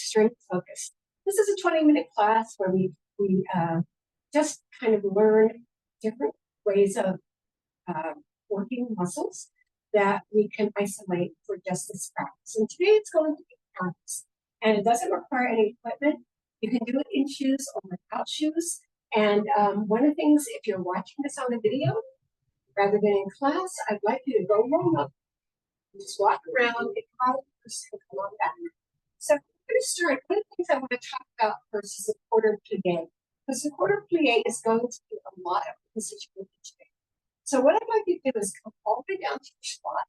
strength focused. This is a 20-minute class where we just kind of learn different ways of working muscles that we can isolate for just this practice. And today it's going to be calves. And it doesn't require any equipment. You can do it in shoes or without shoes. And one of the things, if you're watching this on a video, rather than in class, I'd like you to go warm up. Just walk around, get caught and come on back. So I'm going to start. One of the things I want to talk about first is the quarter plie. Because the quarter plie is going to do a lot of position today. So what I'd like you to do is come all the way down to your squat.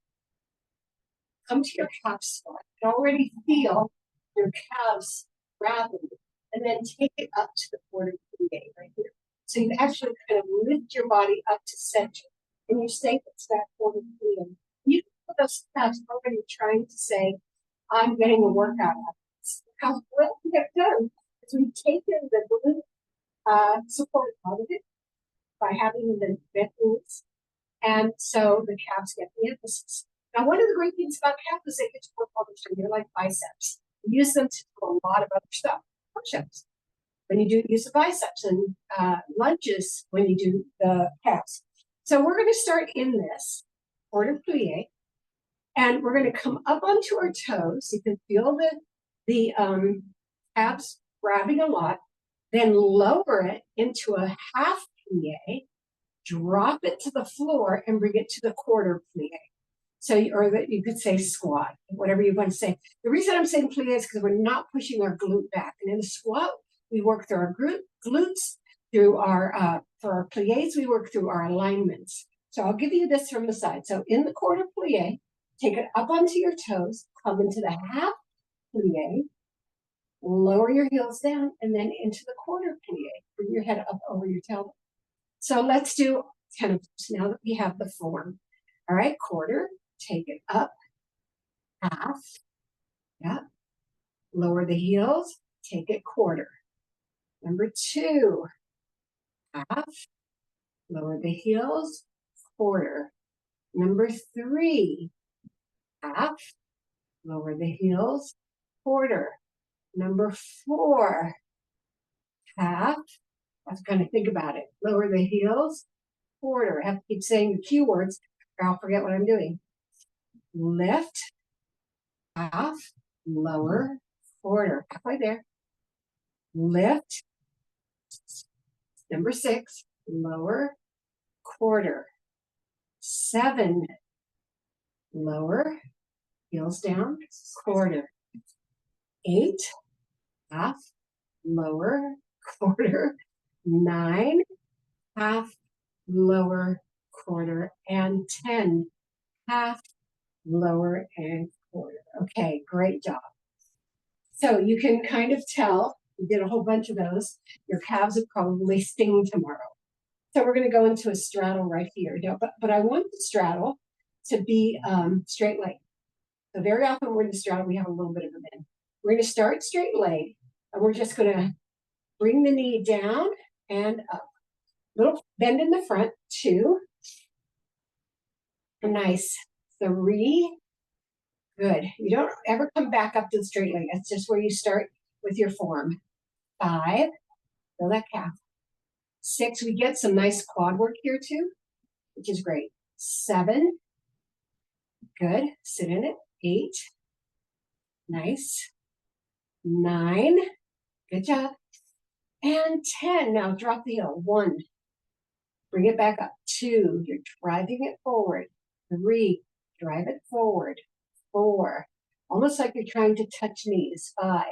Come to your calf squat. And already feel your calves grabbing. And then take it up to the quarter plie right here. So you actually kind of lift your body up to center. And you stay to that quarter plie. You can put those calves already trying to say, I'm getting a workout out of this. How well we have done is we've taken the glute support out of it by having the bent knees. And so the calves get the emphasis. Now, one of the great things about calves is they get to work all the time. They're like biceps. You use them to do a lot of other stuff. Push-ups. When you use the biceps, and lunges when you do the calves. So we're going to start in this quarter plie, and we're going to come up onto our toes. You can feel the calves grabbing a lot. Then lower it into a half plie, drop it to the floor, and bring it to the quarter plie. So, you could say squat, whatever you want to say. The reason I'm saying plie is because we're not pushing our glute back. And in a squat, we work through our glutes, through our, for our plies, we work through our alignments. So I'll give you this from the side. So in the quarter plie, take it up onto your toes, come into the half plie, lower your heels down, and then into the quarter plie. Bring your head up over your tailbone. So let's do 10 of those now that we have the form. All right, quarter, take it up, half, yeah. Lower the heels, take it quarter. Number 2, half, lower the heels, quarter. Number 3, half, lower the heels, quarter. Number 4, half, I was going to think about it. Lower the heels, quarter. I have to keep saying the cue words or I'll forget what I'm doing. Lift, half, lower, quarter. Halfway there. Lift. Number 6, lower, quarter. 7, lower, heels down, quarter. 8, half, lower, quarter. 9, half, lower, quarter. And 10, half, lower, and quarter. Okay, great job. So you can kind of tell, you did a whole bunch of those. Your calves will probably sting tomorrow. So we're going to go into a straddle right here. But I want the straddle to be straight leg. So very often we're in the straddle, we have a little bit of a bend. We're going to start straight leg, and we're just going to bring the knee down and up. Little bend in the front, 2. Nice. 3. Good. You don't ever come back up to the straight leg. That's just where you start with your form. 5. Feel that calf. 6. We get some nice quad work here too, which is great. 7. Good. Sit in it. 8. Nice. 9. Good job. And 10. Now drop the heel. 1. Bring it back up. 2. You're driving it forward. 3. Drive it forward. 4. Almost like you're trying to touch knees. 5.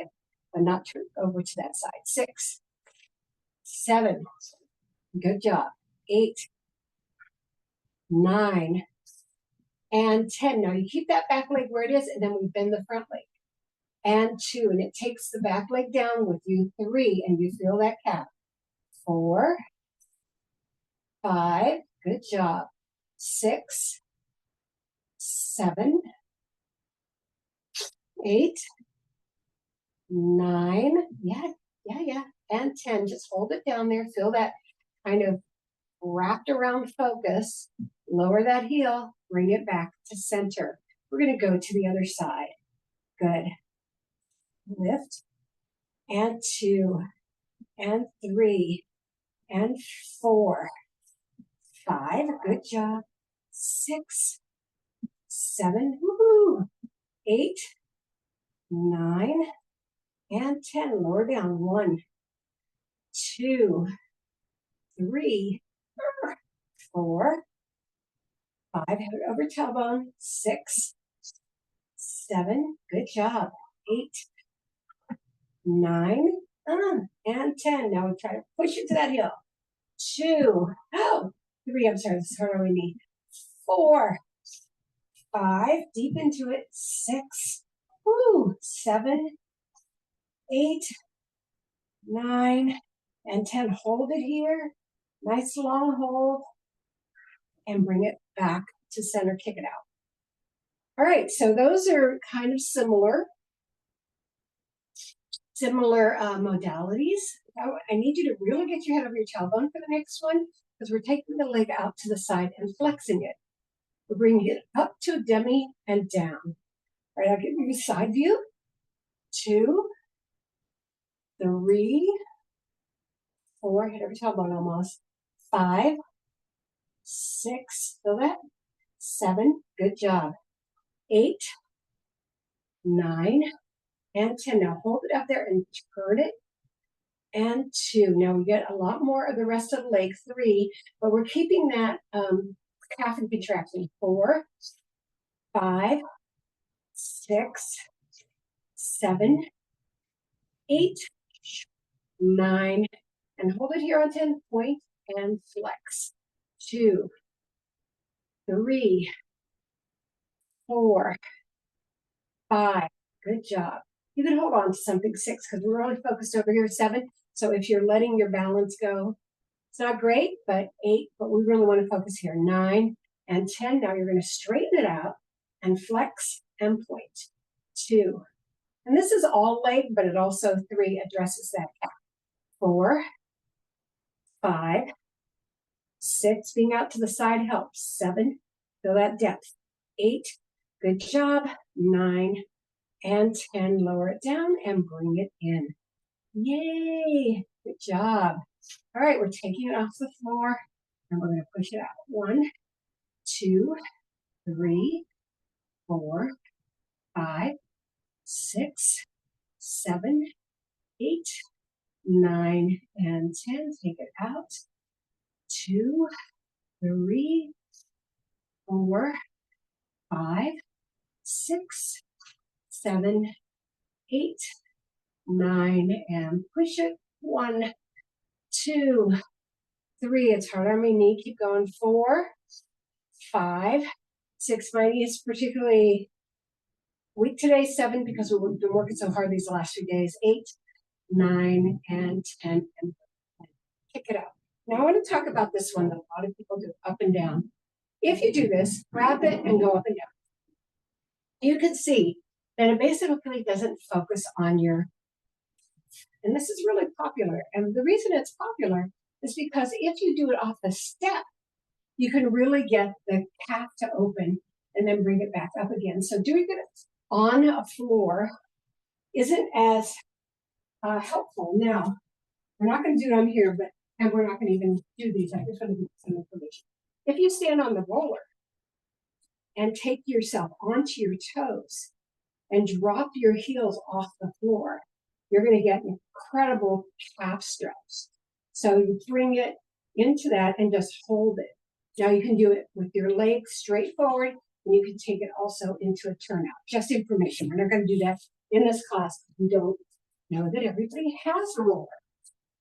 But not over to that side. 6. 7. Good job. 8. 9. And 10. Now you keep that back leg where it is, and then we bend the front leg. And 2. And it takes the back leg down with you. 3. And you feel that calf. 4. 5. Good job. 6. 7. 8. 9. Yeah. And 10. Just hold it down there. Feel that kind of wrapped around focus. Lower that heel. Bring it back to center. We're going to go to the other side. Good. Lift. and 2, and 3, and 4, 5, good job, 6, 7, woohoo, 8, 9, and 10, lower down, 1, 2, 3, 4, 5, have it over tailbone, 6, 7, good job, 8, 9, and 10. Now we try to push it to that heel. 2, 3, I'm sorry, this is harder on my knee. 4, 5, deep into it, 6, 7, 8, 9, and 10. Hold it here. Nice long hold. And bring it back to center, kick it out. All right, so those are kind of similar modalities. I need you to really get your head over your tailbone for the next one, because we're taking the leg out to the side and flexing it. We're bringing it up to a demi and down. All right, I'll give you a side view. 2, 3, 4, hit every tailbone almost. 5, 6, feel that? 7, good job. 8, 9, and 10. Now hold it up there and turn it. And 2. Now we get a lot more of the rest of the leg. 3, but we're keeping that calf and contraction. 4, 5, 6, 7, 8, 9, and hold it here on 10, point and flex. 2, 3, 4, 5, good job. You can hold on to something, 6, because we're really focused over here, 7. So if you're letting your balance go, it's not great, but 8, but we really want to focus here. 9 and 10. Now you're going to straighten it out and flex and point. 2. And this is all leg, but it also 3 addresses that calf. 4, 5, 6, being out to the side helps. 7, feel that depth. 8, good job. 9 and 10, lower it down and bring it in. Yay, good job. All right, we're taking it off the floor and we're going to push it out. 1, 2, 3, 4, 5, 6, 7, 8, 9, and 10. Take it out. 2, 3, 4, 5, 6, 7, 8, 9, and push it. 1, 2, 3. It's hard on my knee. Keep going. 4, 5, 6. My knee is particularly weak today. 7, because we've been working so hard these last few days. 8, 9, and 10, and kick it out. Now I want to talk about this one that a lot of people do, up and down. If you do this, grab it and go up and down. You can see that it basically doesn't focus on your, and this is really popular. And the reason it's popular is because if you do it off the step, you can really get the calf to open and then bring it back up again. So doing it on a floor isn't as helpful. Now, we're not going to do it on here, and we're not going to even do these. I just want to give you some information. If you stand on the roller and take yourself onto your toes and drop your heels off the floor, you're going to get incredible calf stretch. So you bring it into that and just hold it. Now you can do it with your legs straight forward, and you can take it also into a turnout. Just information. We're not going to do that in this class. We don't know that everybody has a roller.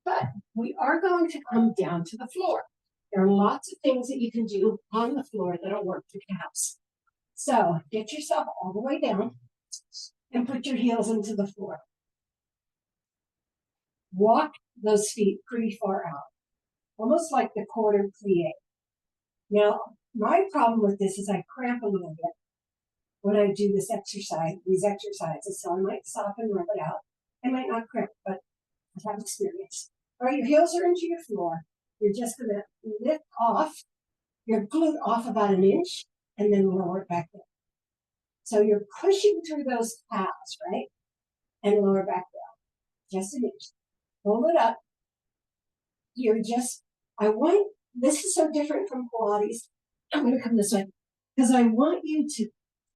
But we are going to come down to the floor. There are lots of things that you can do on the floor that'll work for calves. So get yourself all the way down and put your heels into the floor. Walk those feet pretty far out, almost like the quarter plie. Now, my problem with this is I cramp a little bit when I do this exercise, these exercises. So I might soften, rub it out. I might not cramp, but I have experience. All right, your heels are into your floor. You're just going to lift off your glute off about an inch and then lower it back down. So you're pushing through those calves, right? And lower back down. just an inch. Hold it up. You're just, this is so different from Pilates. I'm going to come this way because I want you to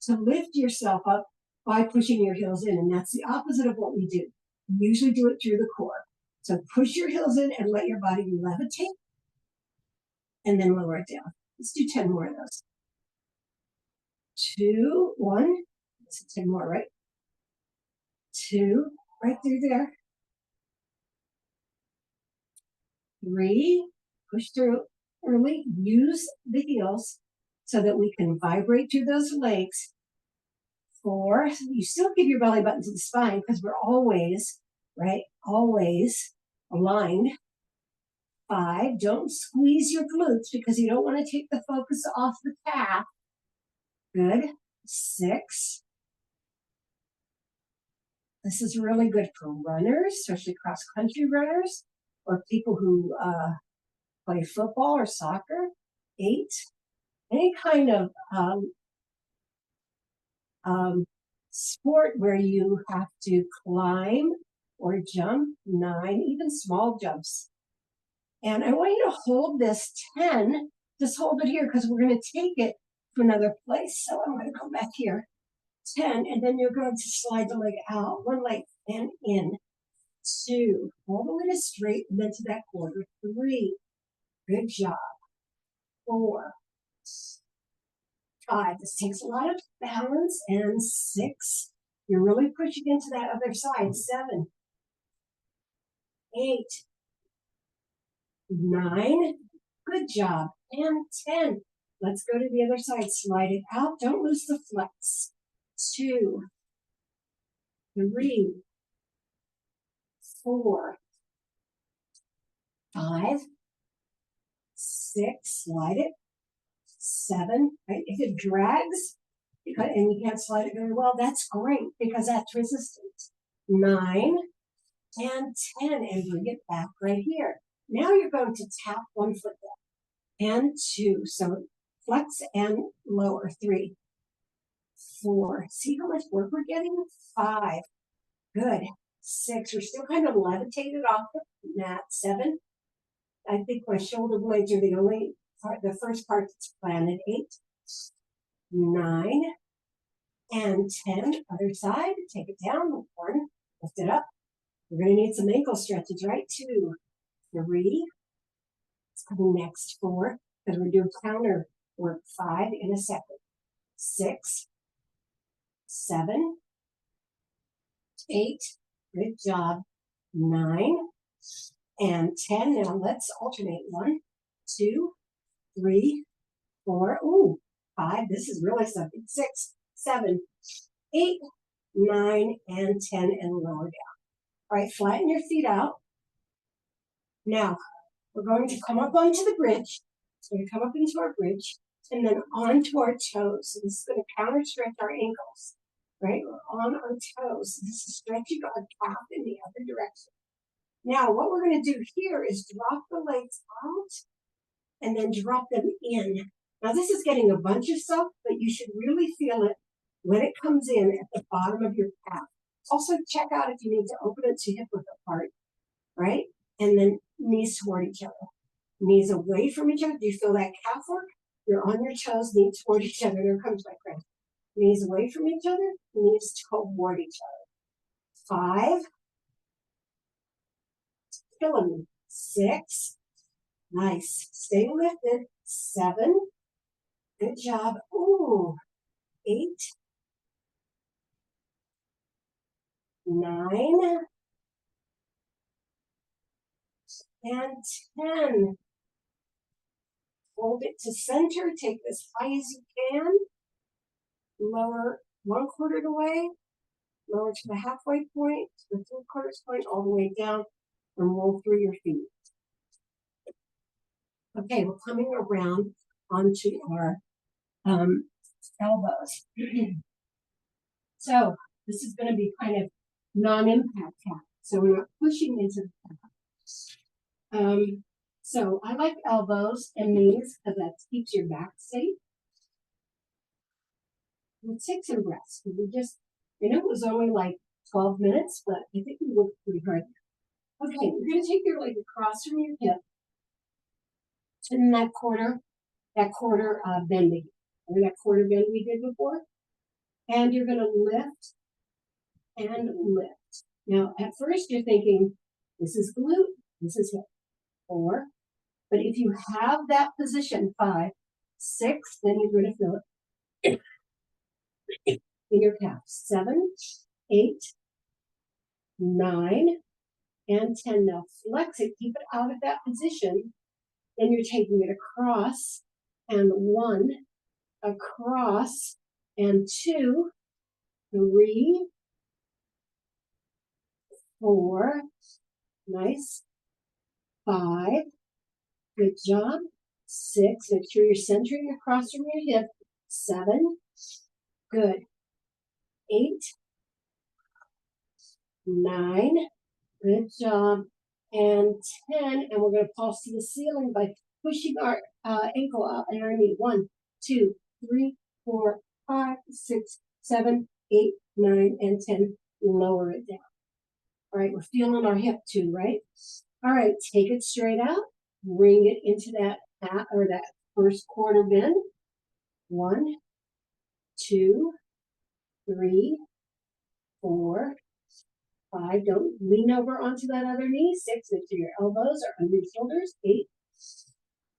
lift yourself up by pushing your heels in. And that's the opposite of what we do. We usually do it through the core. So push your heels in and let your body levitate and then lower it down. Let's do 10 more of those. 2, 1. Let's do 10 more, right? 2, right through there. 3, push through early. Use the heels so that we can vibrate through those legs. 4, you still give your belly button to the spine because we're always, right? Always aligned. 5, don't squeeze your glutes because you don't want to take the focus off the calf. Good. 6. This is really good for runners, especially cross-country runners or people who play football or soccer. 8, any kind of sport where you have to climb or jump. 9, even small jumps. And I want you to hold this 10, just hold it here because we're going to take it to another place. So I'm going to go back here. 10, and then you're going to slide the leg out, one leg and in. 2, all the way to straight, and then to that quarter. 3, good job. 4, 5, this takes a lot of balance. And 6, you're really pushing into that other side. 7, 8, 9, good job. And 10, let's go to the other side. Slide it out, don't lose the flex. 2, 3, 4, 5, 6, slide it. 7, right? If it drags and you can't slide it very well, that's great because that's resistance. 9 and 10, and bring it back right here. Now you're going to tap one foot down and 2. So flex and lower. 3, 4. See how much work we're getting? 5. Good. 6. We're still kind of levitated off the mat. 7. I think my shoulder blades are the only part, the first part that's planted. 8, 9, and 10. Other side. Take it down. 1. Lift it up. We're going to need some ankle stretches, right? 2, 3. It's coming next. 4. Because we're doing counter work. 5 in a second. 6, 7, 8. Good job. 9 and 10. Now let's alternate. 1, 2, 3, 4. Ooh, 5. This is really something. 6, 7, 8, 9, and 10, and lower down. All right, flatten your feet out. Now we're going to come up onto the bridge. So we're going to come up into our bridge and then onto our toes. So this is going to counter stretch our ankles. Right? We're on our toes. This is stretching our calf in the other direction. Now, what we're going to do here is drop the legs out and then drop them in. Now, this is getting a bunch of stuff, but you should really feel it when it comes in at the bottom of your calf. Also, check out if you need to open it to hip width apart, right? And then knees toward each other. Knees away from each other. Do you feel that calf work? You're on your toes, knees toward each other. There comes my friend. Knees away from each other, knees toward each other. 5. Killing me. 6. Nice. Stay lifted. 7. Good job. Ooh. 8. 9. And 10. Hold it to center. Take as high as you can. Lower 1/4 the way. Lower to the halfway point, to the 3/4 point, all the way down, and roll through your feet. Okay, we're coming around onto our elbows. So this is going to be kind of non-impact tap. So we're not pushing into the calf. So I like elbows and knees because that keeps your back safe. We'll take some breaths. We just, it was only like 12 minutes, but I think we worked pretty hard. Okay, you're going to take your leg across from your hip to that quarter bending, or that quarter bend we did before. And you're going to lift and lift. Now, at first you're thinking, this is glute, this is hip. 4. But if you have that position, 5, 6, then you're going to feel it in your calf. 7, 8, 9, and 10. Now flex it, keep it out of that position. Then you're taking it across, and 1, across, and 2, 3, 4, nice, 5, good job, 6, make sure you're centering across from your hip, 7, good, 8, 9, good job, and 10, and we're going to pulse to the ceiling by pushing our ankle out and our knee, 1, 2, 3, 4, 5, 6, 7, 8, 9, and 10, lower it down. All right, we're feeling our hip too, right? All right, take it straight out, bring it into that first quarter bend. 1, 2, 3, 4, 5. Don't lean over onto that other knee. 6, make sure your elbows are under your shoulders. 8,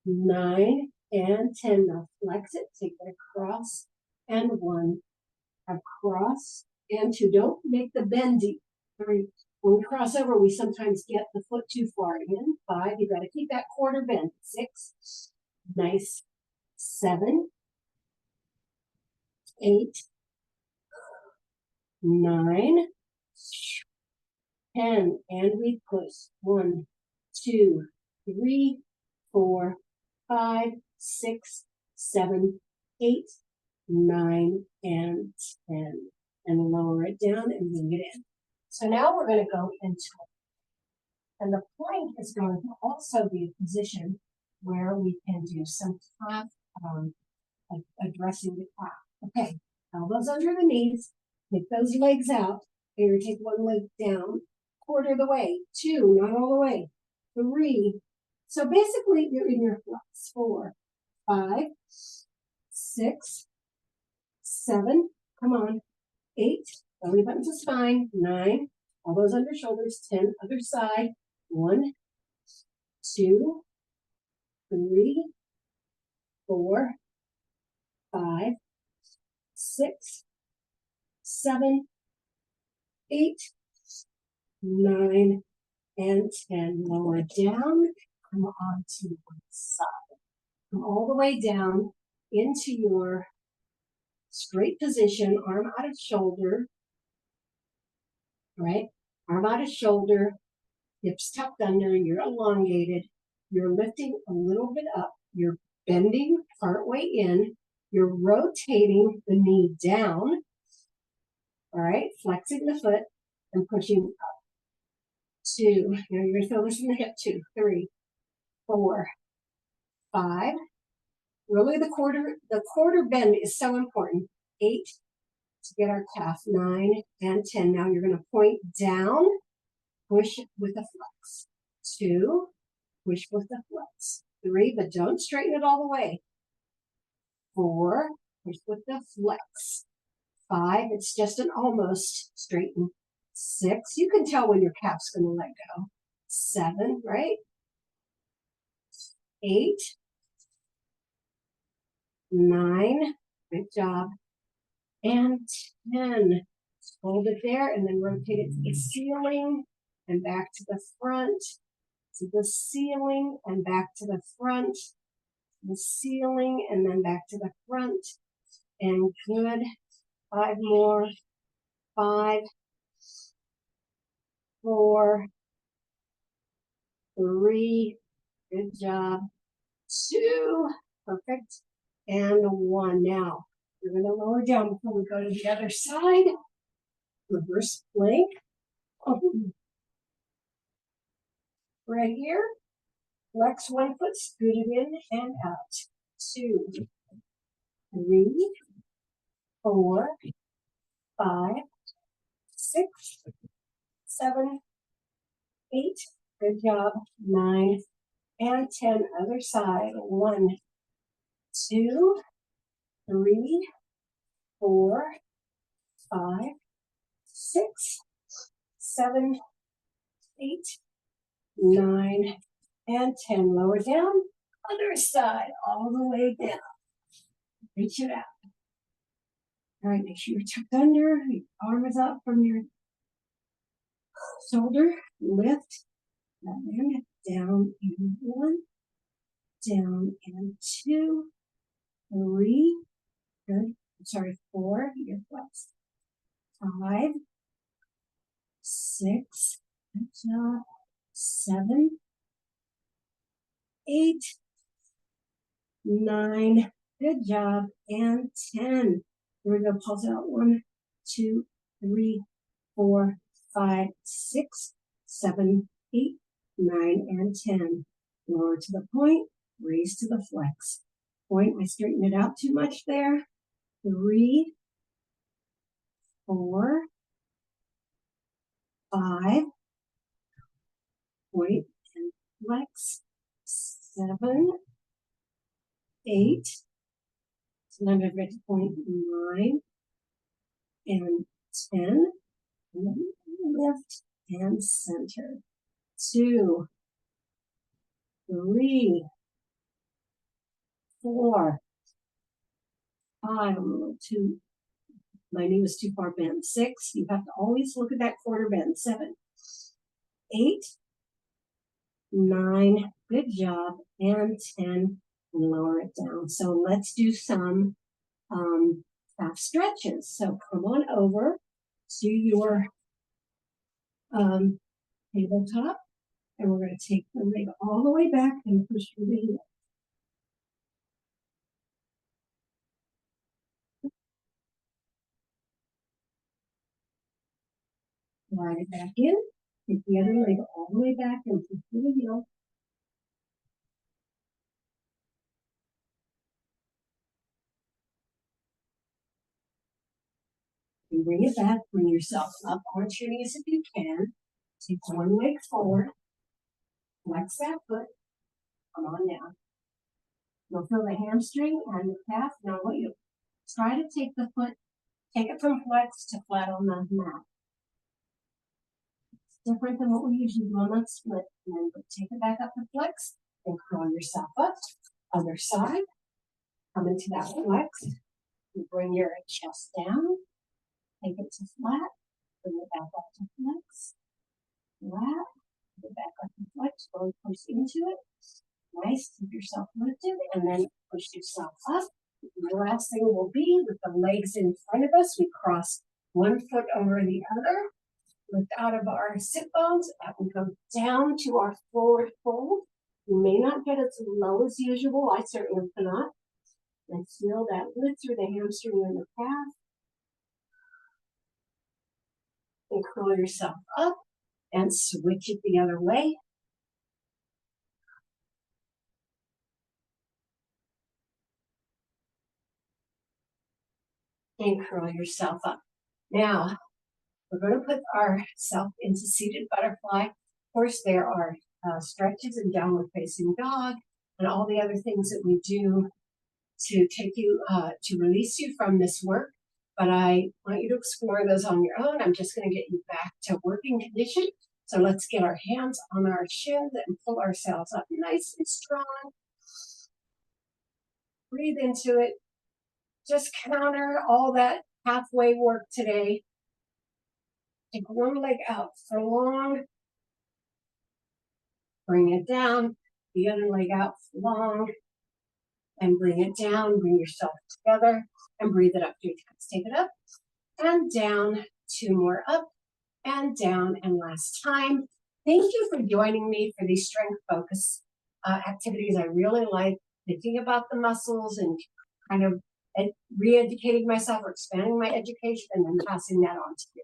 9, and 10. Now flex it, take it across, and 1, across, and 2. Don't make the bend deep. 3. When we cross over, we sometimes get the foot too far in. 5, you got to keep that quarter bend. 6, nice. 7, 8, 9, 10, and we push. 1, 2, 3, 4, 5, 6, 7, 8, 9, and 10. And lower it down and bring it in. So now we're going to go into it. And the plank is going to also be a position where we can do some calf, addressing the calf. Okay, elbows under the knees, take those legs out. Here, take one leg down, quarter the way. 2, not all the way. 3. So basically, you're in your flex. 4, 5, 6, 7. Come on. 8. Belly button to spine. 9. Elbows under shoulders. 10. Other side. 1, 2, 3, 4, 5, 6, 7, 8, 9, and 10. Lower down. Come on to one side. Come all the way down into your straight position, arm out of shoulder. Right? Arm out of shoulder, hips tucked under, you're elongated. You're lifting a little bit up. You're bending partway in. You're rotating the knee down. All right, flexing the foot and pushing up. 2, now you're going to feel this in the hip. 2, 3, 4, 5. Really the quarter bend is so important. 8 to get our calf. 9 and 10. Now you're going to point down, push with a flex. 2, push with the flex. 3, but don't straighten it all the way. 4, push with the flex. 5, it's just an almost straighten. 6, you can tell when your calf's going to let go. 7, right? 8, 9, good job. And 10, hold it there and then rotate it to the ceiling and back to the front, to the ceiling and back to the front, the ceiling and then back to the front. And good. 5 more. 5, 4, 3, good job. 2, perfect. And 1. Now, we're going to lower down before we go to the other side. Reverse plank. Right here. Flex one foot, scoot it in and out. 2, 3, 4, 5, 6, 7, 8. Good job. 9 and 10. Other side. 1, 2, 3, 4, 5, 6, 7, 8, 9, and 10. Lower down. Other side. All the way down. Reach it out. All right, make sure you're tucked under. Your arm is up from your shoulder. Lift. And down in 1. Down in 2. 3. Good. Sorry, 4. You're flexed. 5. 6. Good job. 7. 8. 9. Good job. And 10. Here we go. Pulse out. 1, 2, 3, 4, 5, 6, 7, 8, 9, and 10. Lower to the point. Raise to the flex. Point. I straightened it out too much there. 3, 4, 5. Point and flex. 7, 8. So now I'm going to get to point 9 and 10. And then lift and center. 2, 3, 4, 5. I'm a little too, my knee was too far bent. 6. You have to always look at that quarter bend. 7, 8, 9. Good job. And 10. And lower it down. So let's do some calf stretches. So come on over to your tabletop, and we're going to take the leg all the way back and push through the heel. Slide it back in. Take the other leg all the way back and push through the heel. And bring it back. Bring yourself up onto your knees if you can. Take one leg forward. Flex that foot. Come on down. You'll feel the hamstring and the calf. Now what you try to take the foot, take it from flex to flat on the mat. It's different than what we usually do on that split. And then take it back up to flex and curl yourself up. Other side. Come into that flex. You bring your chest down. Take it to flat. Bring it back up to flex. Flat. Bring it back up to flex. Really push into it. Nice. Keep yourself lifted. And then push yourself up. The last thing will be with the legs in front of us. We cross one foot over the other. Lift out of our sit bones. And we go down to our forward fold. You may not get as low as usual. I certainly cannot. And feel that lift through the hamstring and the calf. And curl yourself up and switch it the other way. And curl yourself up. Now, we're going to put ourselves into seated butterfly. Of course, there are stretches and downward facing dog and all the other things that we do to take you, to release you from this work. But I want you to explore those on your own. I'm just going to get you back to working condition. So let's get our hands on our shins and pull ourselves up nice and strong. Breathe into it. Just counter all that halfway work today. Take one leg out for long. Bring it down. The other leg out for long. And bring it down. Bring yourself together. And breathe it up 3 times. Take it up and down. 2 more up and down. And last time. Thank you for joining me for these strength focus activities. I really like thinking about the muscles and kind of re-educating myself or expanding my education and then passing that on to you.